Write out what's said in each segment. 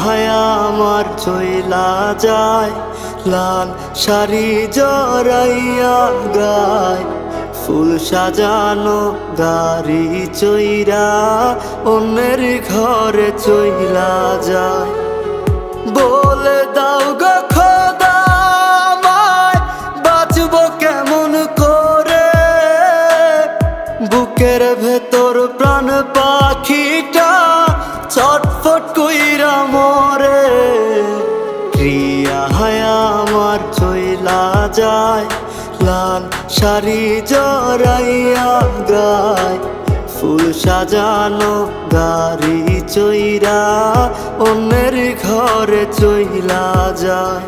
হায়া আমার চইলা যায়, লাল শাড়ি জড়াইয়া গায়, ফুল সাজানো গাড়ি চইরা অন্যের ঘরে চইলা যায়। বলে দাও গো খোদা আমায় বাঁচবো কেমন করে, বুকের ভেতর প্রাণ পাখিটা ছটফট কইরা মরে। প্রিয়া হায়া আমার চইলা যায়, লাল শাড়ি জড়াইয়া গায়, ফুল সাজানো গাড়ি চইরা অন্যের ঘরে চইলা যায়।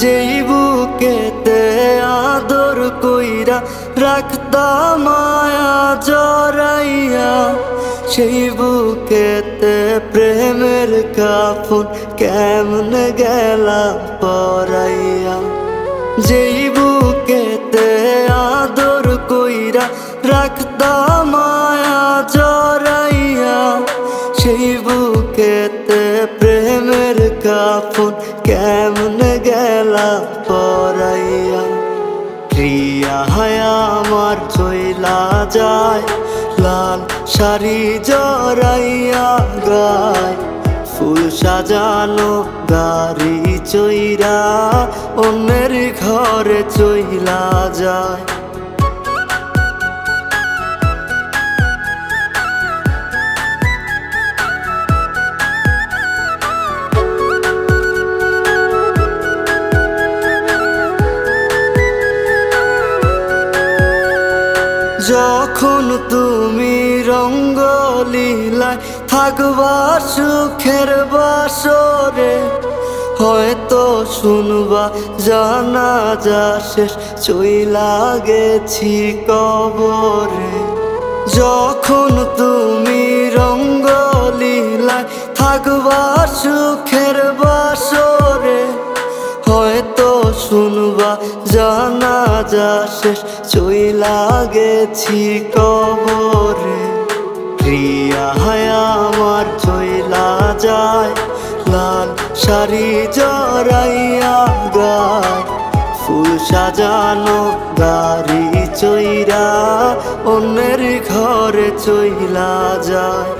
যেই বুকেতে আদর কইরা রাখতাম মায়া জড়াইয়া, সেই বুকেতে প্রেমের কাফন কেমনে গেলা পরাইয়া। যেই বুকেতে আদর কইরা রাখতাম মায়া জড়াইয়া, সেই বুকেতে প্রেমের কাফন কেমনে গেলা পরাইয়া। প্রিয়া হায়া আমার চইলা যায়, লাল শাড়ি জড়াইয়া গায়, ফুল সাজানো গাড়ি চইরা অন্যের ঘরে চইলা যায়। যখন তুমি রঙ্গলীলায় থাকবা সুখের বাসরে, হয়তো শুনবা জানাজা শেষ চইলা গেছি কবরে। যখন তুমি রঙ্গলীলায় থাকবা সুখের বাসরে, হয়তো শুনবা জানাজা শেষ চইলা গেছি কবরে। প্রিয়া হায়া আমার চইলা যায়, লাল শাড়ি জড়াইয়া গায়, ফুল সাজানো গাড়ি চইরা অন্যের ঘরে চইলা যায়।